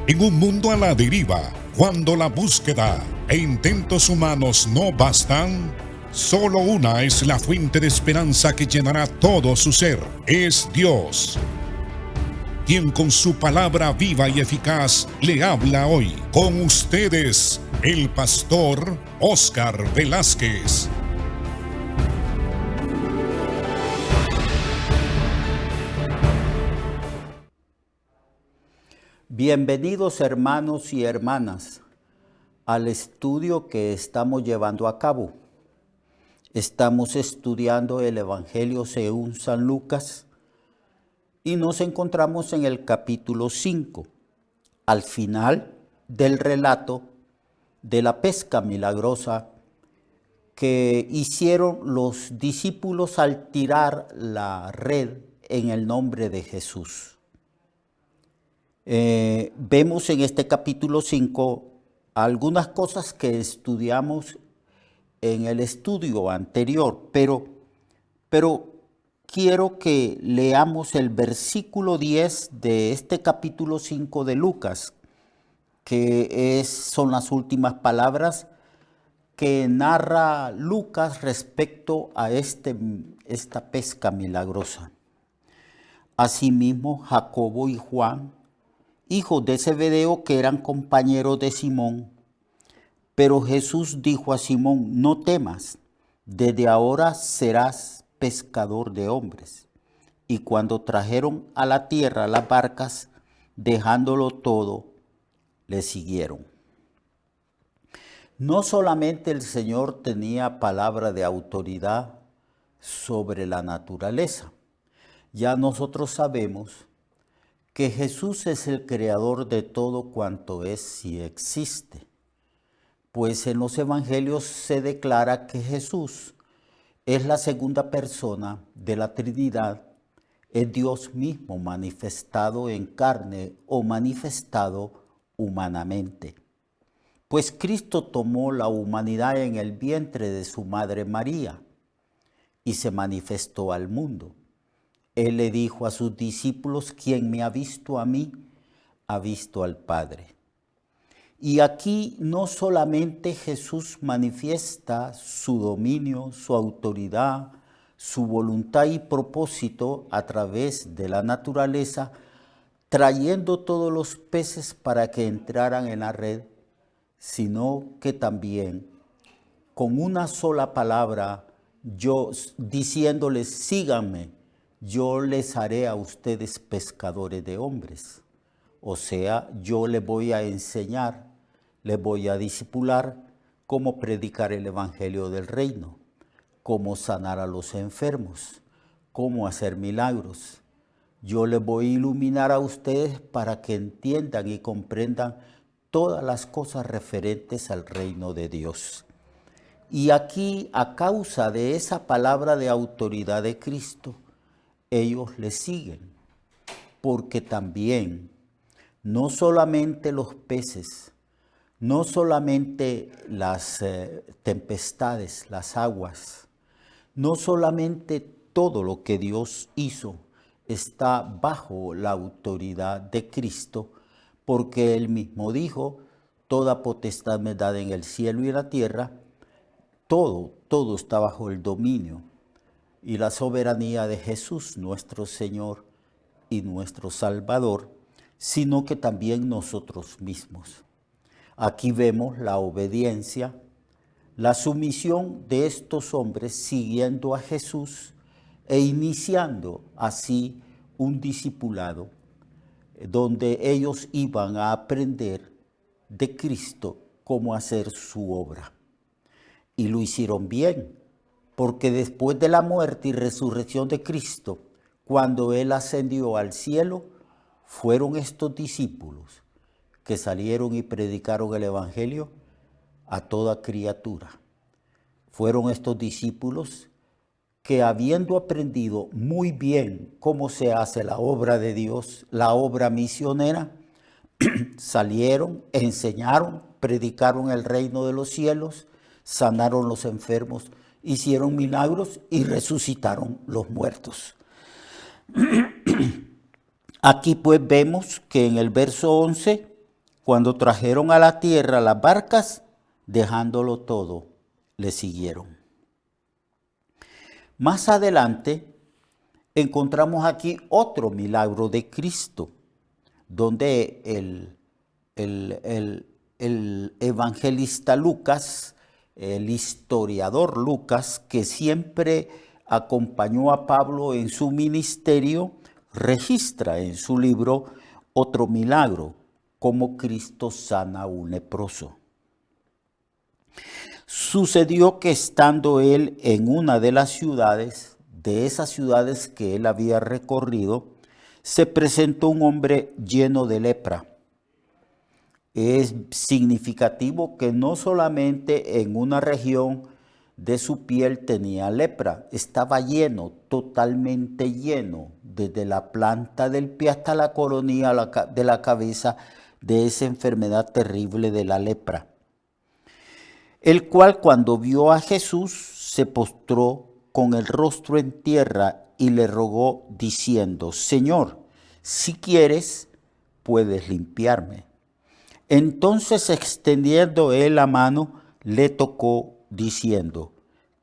En un mundo a la deriva, cuando la búsqueda e intentos humanos no bastan, solo una es la fuente de esperanza que llenará todo su ser. Es Dios, quien con su palabra viva y eficaz le habla hoy. Con ustedes, el pastor Óscar Velázquez. Bienvenidos hermanos y hermanas al estudio que estamos llevando a cabo. Estamos estudiando el Evangelio según San Lucas y nos encontramos en el capítulo 5, al final del relato de la pesca milagrosa que hicieron los discípulos al tirar la red en el nombre de Jesús. Vemos en este capítulo 5 algunas cosas que estudiamos en el estudio anterior, pero quiero que leamos el versículo 10 de este capítulo 5 de Lucas, que son las últimas palabras que narra Lucas respecto a esta pesca milagrosa. Asimismo, Jacobo y Juan, hijos de Zebedeo, que eran compañeros de Simón. Pero Jesús dijo a Simón: no temas, desde ahora serás pescador de hombres. Y cuando trajeron a la tierra las barcas, dejándolo todo, le siguieron. No solamente el Señor tenía palabra de autoridad sobre la naturaleza, ya nosotros sabemos que Jesús es el creador de todo cuanto es y existe. Pues en los evangelios se declara que Jesús es la segunda persona de la Trinidad, es Dios mismo manifestado en carne o manifestado humanamente. Pues Cristo tomó la humanidad en el vientre de su madre María y se manifestó al mundo. Él le dijo a sus discípulos: quien me ha visto a mí, ha visto al Padre. Y aquí no solamente Jesús manifiesta su dominio, su autoridad, su voluntad y propósito a través de la naturaleza, trayendo todos los peces para que entraran en la red, sino que también con una sola palabra, diciéndoles: síganme, yo les haré a ustedes pescadores de hombres. O sea, yo les voy a enseñar, les voy a discipular cómo predicar el evangelio del reino, cómo sanar a los enfermos, cómo hacer milagros. Yo les voy a iluminar a ustedes para que entiendan y comprendan todas las cosas referentes al reino de Dios. Y aquí, a causa de esa palabra de autoridad de Cristo, ellos le siguen, porque también no solamente los peces, no solamente las tempestades, las aguas, no solamente todo lo que Dios hizo está bajo la autoridad de Cristo, porque Él mismo dijo: toda potestad me es dada en el cielo y en la tierra. Todo está bajo el dominio y la soberanía de Jesús, nuestro Señor y nuestro Salvador, sino que también nosotros mismos. Aquí vemos la obediencia, la sumisión de estos hombres siguiendo a Jesús e iniciando así un discipulado donde ellos iban a aprender de Cristo cómo hacer su obra. Y lo hicieron bien, porque después de la muerte y resurrección de Cristo, cuando Él ascendió al cielo, fueron estos discípulos que salieron y predicaron el evangelio a toda criatura. Fueron estos discípulos que, habiendo aprendido muy bien cómo se hace la obra de Dios, la obra misionera, salieron, enseñaron, predicaron el reino de los cielos, sanaron los enfermos, hicieron milagros y resucitaron los muertos. Aquí pues vemos que en el verso 11 Cuando trajeron a la tierra las barcas, dejándolo todo, le siguieron. Más adelante encontramos aquí otro milagro de Cristo, donde el evangelista Lucas, el historiador Lucas, que siempre acompañó a Pablo en su ministerio, registra en su libro otro milagro, como Cristo sana a un leproso. Sucedió que estando él en una de las ciudades, de esas ciudades que él había recorrido, se presentó un hombre lleno de lepra. Es significativo que no solamente en una región de su piel tenía lepra, estaba lleno, totalmente lleno, desde la planta del pie hasta la coronilla de la cabeza, de esa enfermedad terrible de la lepra. El cual, cuando vio a Jesús, se postró con el rostro en tierra y le rogó diciendo: Señor, si quieres, puedes limpiarme. Entonces, extendiendo él la mano, le tocó diciendo: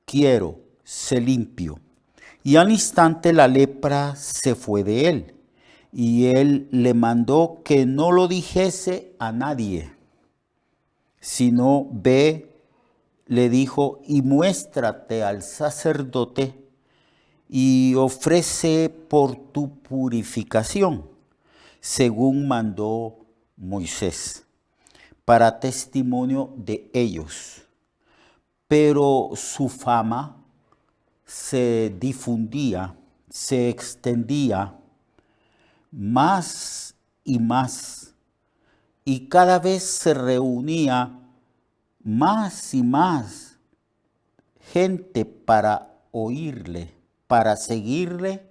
quiero, sé limpio. Y al instante la lepra se fue de él, y él le mandó que no lo dijese a nadie, sino ve, le dijo, y muéstrate al sacerdote y ofrece por tu purificación, según mandó Moisés, para testimonio de ellos. Pero su fama se difundía, se extendía más y más, y cada vez se reunía más y más gente para oírle, para seguirle,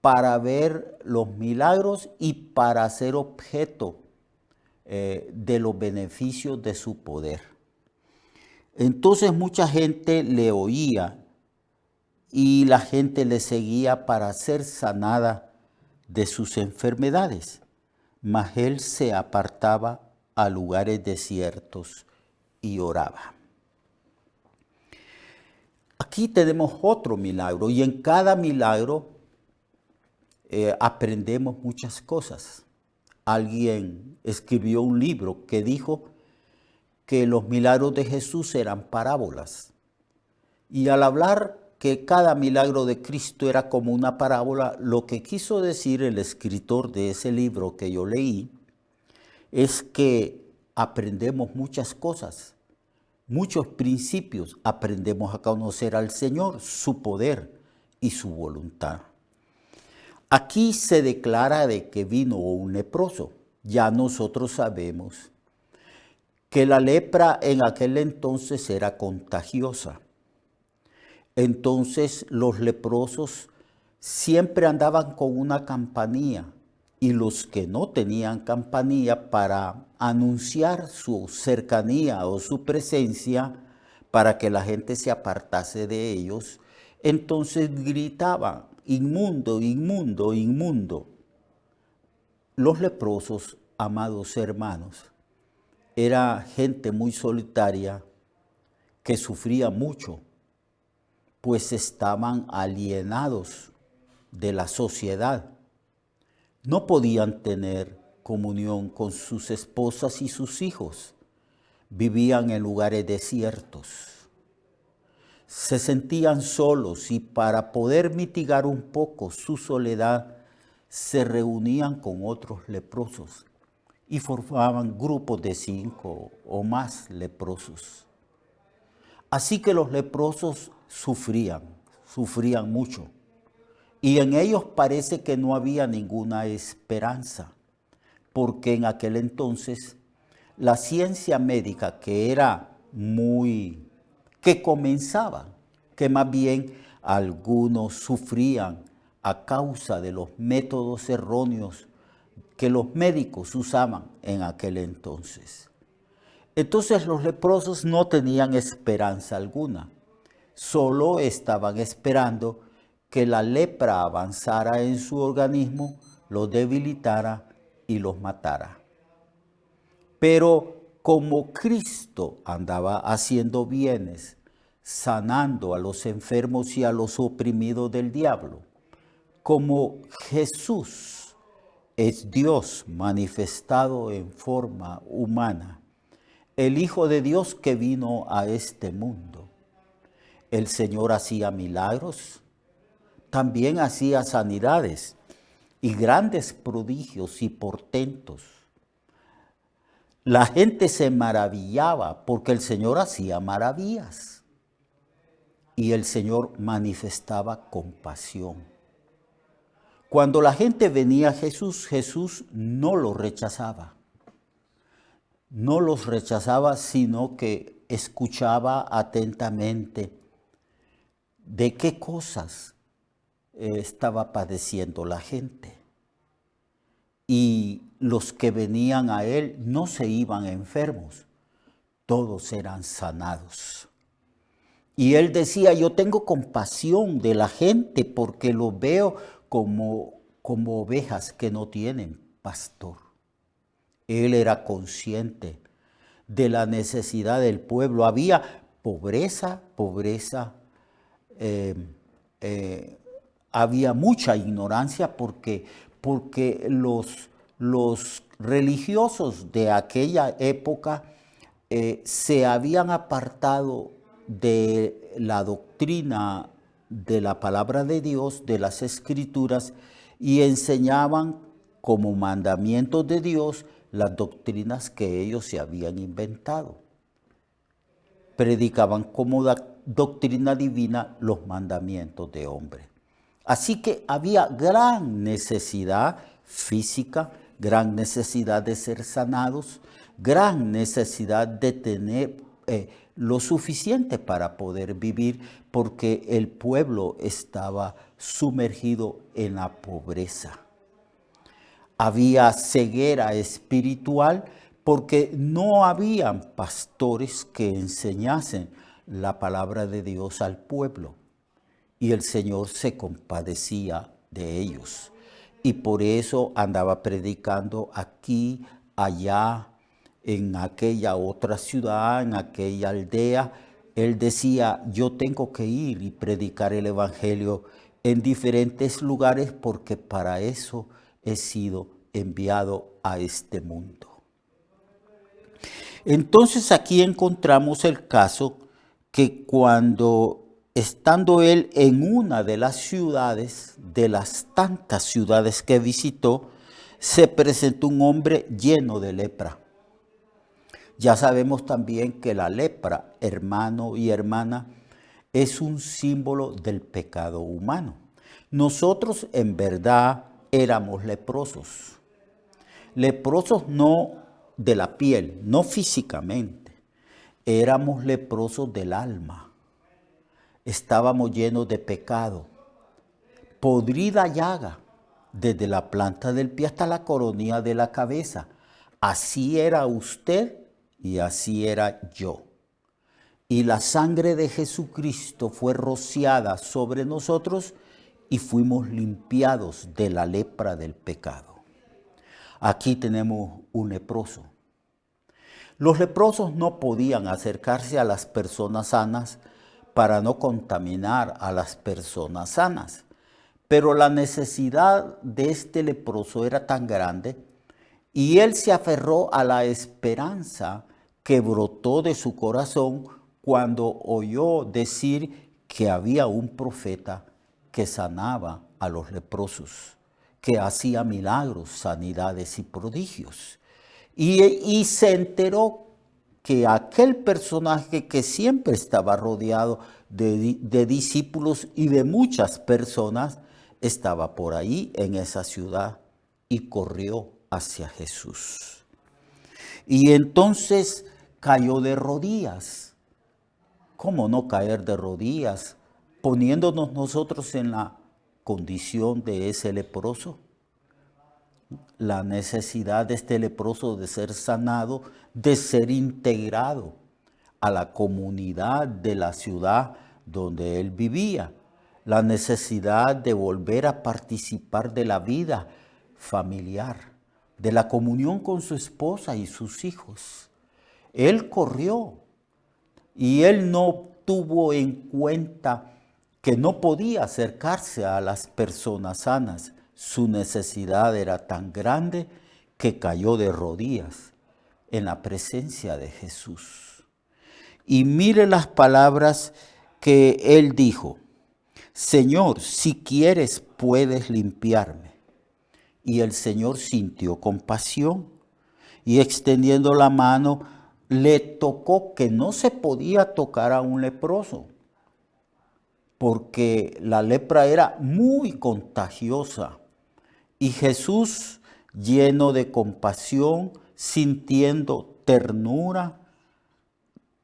para ver los milagros y para ser objeto de los beneficios de su poder. Entonces mucha gente le oía y la gente le seguía para ser sanada de sus enfermedades, mas él se apartaba a lugares desiertos y oraba. Aquí tenemos otro milagro, y en cada milagro aprendemos muchas cosas. Alguien escribió un libro que dijo que los milagros de Jesús eran parábolas. Y al hablar que cada milagro de Cristo era como una parábola, lo que quiso decir el escritor de ese libro que yo leí es que aprendemos muchas cosas, muchos principios. Aprendemos a conocer al Señor, su poder y su voluntad. Aquí se declara de que vino un leproso. Ya nosotros sabemos que la lepra en aquel entonces era contagiosa. Entonces los leprosos siempre andaban con una campanilla, y los que no tenían campanilla, para anunciar su cercanía o su presencia, para que la gente se apartase de ellos, entonces gritaban: inmundo, inmundo, inmundo. Los leprosos, amados hermanos, era gente muy solitaria que sufría mucho, pues estaban alienados de la sociedad. No podían tener comunión con sus esposas y sus hijos. Vivían en lugares desiertos. Se sentían solos, y para poder mitigar un poco su soledad, se reunían con otros leprosos y formaban grupos de 5 o más leprosos. Así que los leprosos sufrían mucho. Y en ellos parece que no había ninguna esperanza, porque en aquel entonces la ciencia médica, que comenzaba, que más bien algunos sufrían a causa de los métodos erróneos que los médicos usaban en aquel entonces. Entonces los leprosos no tenían esperanza alguna, solo estaban esperando que la lepra avanzara en su organismo, los debilitara y los matara. Pero como Cristo andaba haciendo bienes, sanando a los enfermos y a los oprimidos del diablo, como Jesús es Dios manifestado en forma humana, el Hijo de Dios que vino a este mundo, el Señor hacía milagros, también hacía sanidades y grandes prodigios y portentos. La gente se maravillaba porque el Señor hacía maravillas y el Señor manifestaba compasión. Cuando la gente venía a Jesús, Jesús no los rechazaba. No los rechazaba, sino que escuchaba atentamente de qué cosas estaba padeciendo la gente. Y los que venían a él no se iban enfermos, todos eran sanados. Y él decía, yo tengo compasión de la gente porque los veo como ovejas que no tienen pastor. Él era consciente de la necesidad del pueblo. Había pobreza, había mucha ignorancia porque los religiosos de aquella época se habían apartado de la doctrina de la palabra de Dios, de las Escrituras, y enseñaban como mandamientos de Dios las doctrinas que ellos se habían inventado. Predicaban como doctrina divina los mandamientos de hombre. Así que había gran necesidad física, gran necesidad de ser sanados, gran necesidad de tener lo suficiente para poder vivir, porque el pueblo estaba sumergido en la pobreza. Había ceguera espiritual porque no habían pastores que enseñasen la palabra de Dios al pueblo. Y el Señor se compadecía de ellos. Y por eso andaba predicando aquí, allá, en aquella otra ciudad, en aquella aldea. Él decía, yo tengo que ir y predicar el evangelio en diferentes lugares porque para eso he sido enviado a este mundo. Entonces aquí encontramos el caso que cuando estando él en una de las ciudades, de las tantas ciudades que visitó, se presentó un hombre lleno de lepra. Ya sabemos también que la lepra, hermano y hermana, es un símbolo del pecado humano. Nosotros en verdad éramos leprosos. Leprosos no de la piel, no físicamente. Éramos leprosos del alma. Estábamos llenos de pecado. Podrida llaga, desde la planta del pie hasta la coronilla de la cabeza. Así era usted y así era yo. Y la sangre de Jesucristo fue rociada sobre nosotros y fuimos limpiados de la lepra del pecado. Aquí tenemos un leproso. Los leprosos no podían acercarse a las personas sanas para no contaminar a las personas sanas. Pero la necesidad de este leproso era tan grande y él se aferró a la esperanza que brotó de su corazón cuando oyó decir que había un profeta que sanaba a los leprosos, que hacía milagros, sanidades y prodigios. Y se enteró que aquel personaje que siempre estaba rodeado de discípulos y de muchas personas, estaba por ahí en esa ciudad y corrió hacia Jesús. Y entonces cayó de rodillas. ¿Cómo no caer de rodillas? Poniéndonos nosotros en la condición de ese leproso. La necesidad de este leproso de ser sanado, de ser integrado a la comunidad de la ciudad donde él vivía. La necesidad de volver a participar de la vida familiar, de la comunión con su esposa y sus hijos. Él corrió y él no tuvo en cuenta que no podía acercarse a las personas sanas. Su necesidad era tan grande que cayó de rodillas en la presencia de Jesús. Y mire las palabras que él dijo: Señor, si quieres puedes limpiarme. Y el Señor sintió compasión y extendiendo la mano le tocó, que no se podía tocar a un leproso, porque la lepra era muy contagiosa. Y Jesús, lleno de compasión, sintiendo ternura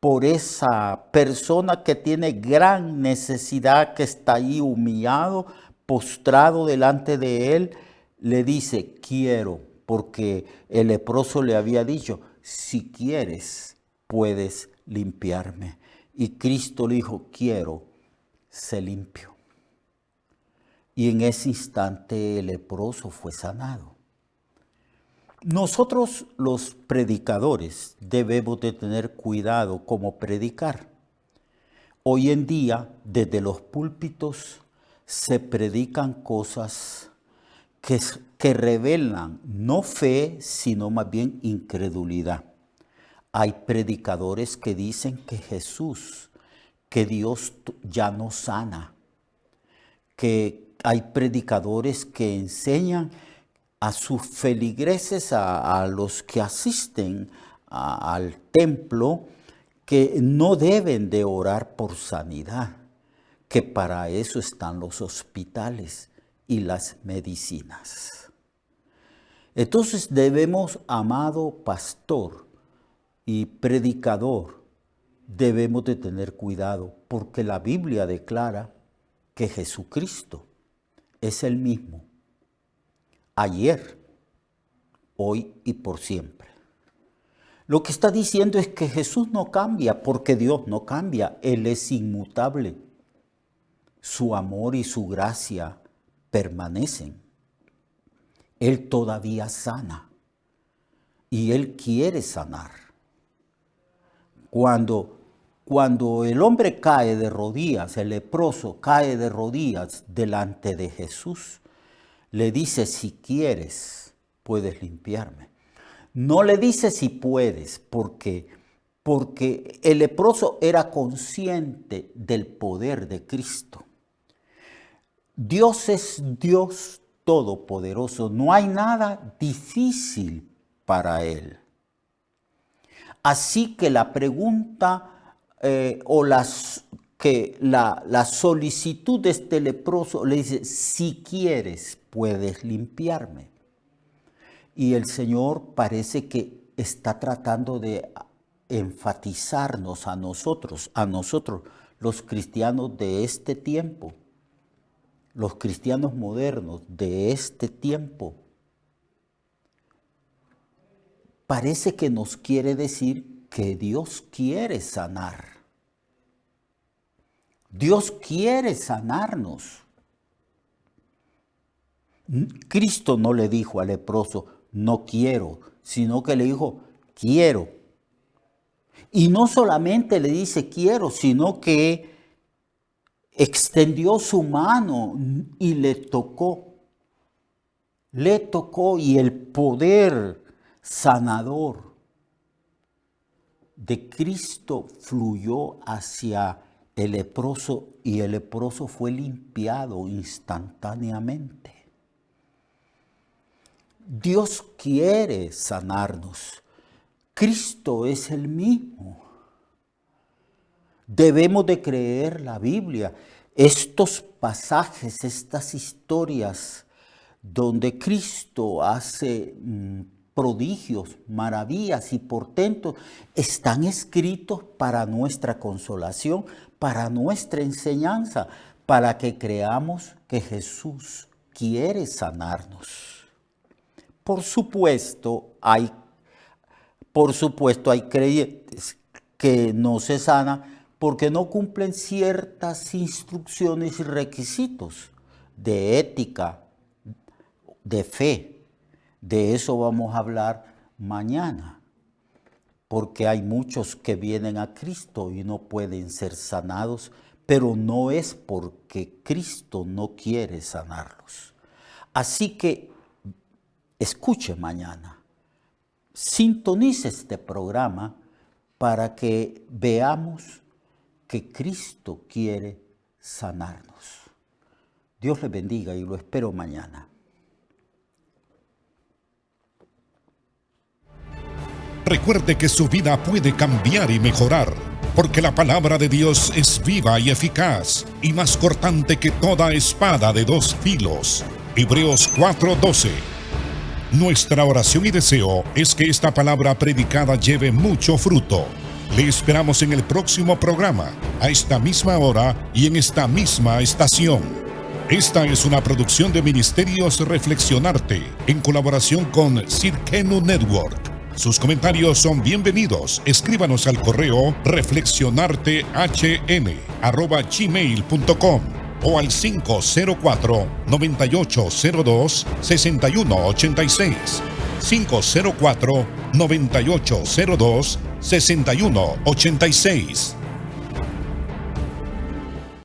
por esa persona que tiene gran necesidad, que está ahí humillado, postrado delante de él, le dice: quiero, porque el leproso le había dicho: si quieres, puedes limpiarme. Y Cristo le dijo: quiero, sé limpio. Y en ese instante el leproso fue sanado. Nosotros los predicadores debemos de tener cuidado cómo predicar. Hoy en día, desde los púlpitos, se predican cosas que revelan no fe, sino más bien incredulidad. Hay predicadores que dicen que Jesús, que Dios ya no sana, que hay predicadores que enseñan a sus feligreses, a los que asisten al templo, que no deben de orar por sanidad, que para eso están los hospitales y las medicinas. Entonces debemos, amado pastor y predicador, debemos de tener cuidado, porque la Biblia declara que Jesucristo es el mismo ayer, hoy y por siempre. Lo que está diciendo es que Jesús no cambia, porque Dios no cambia. Él es inmutable. Su amor y su gracia permanecen. Él todavía sana y Él quiere sanar. Cuando el hombre cae de rodillas, el leproso cae de rodillas delante de Jesús, le dice: si quieres, puedes limpiarme. No le dice si puedes, porque el leproso era consciente del poder de Cristo. Dios es Dios todopoderoso, no hay nada difícil para Él. Así que la pregunta la solicitud de este leproso le dice: si quieres, puedes limpiarme. Y el Señor parece que está tratando de enfatizarnos a nosotros, los cristianos de este tiempo, los cristianos modernos de este tiempo. Parece que nos quiere decir que Dios quiere sanar. Dios quiere sanarnos. Cristo no le dijo al leproso: no quiero, sino que le dijo: quiero. Y no solamente le dice quiero, sino que extendió su mano y le tocó. Le tocó, y el poder sanador de Cristo fluyó hacia el leproso y el leproso fue limpiado instantáneamente. Dios quiere sanarnos. Cristo es el mismo. Debemos de creer la Biblia. Estos pasajes, estas historias donde Cristo hace prodigios, maravillas y portentos, están escritos para nuestra consolación, para nuestra enseñanza, para que creamos que Jesús quiere sanarnos. Por supuesto, hay creyentes que no se sanan porque no cumplen ciertas instrucciones y requisitos de ética, de fe. De eso vamos a hablar mañana, porque hay muchos que vienen a Cristo y no pueden ser sanados, pero no es porque Cristo no quiere sanarlos. Así que escuche mañana, sintonice este programa para que veamos que Cristo quiere sanarnos. Dios le bendiga y lo espero mañana. Recuerde que su vida puede cambiar y mejorar, porque la palabra de Dios es viva y eficaz, y más cortante que toda espada de dos filos. Hebreos 4:12. Nuestra oración y deseo es que esta palabra predicada lleve mucho fruto. Le esperamos en el próximo programa, a esta misma hora y en esta misma estación. Esta es una producción de Ministerios Reflexionarte, en colaboración con Cirkenu Network. Sus comentarios son bienvenidos. Escríbanos al correo reflexionartehn@gmail.com o al 504-9802-6186. 504-9802-6186.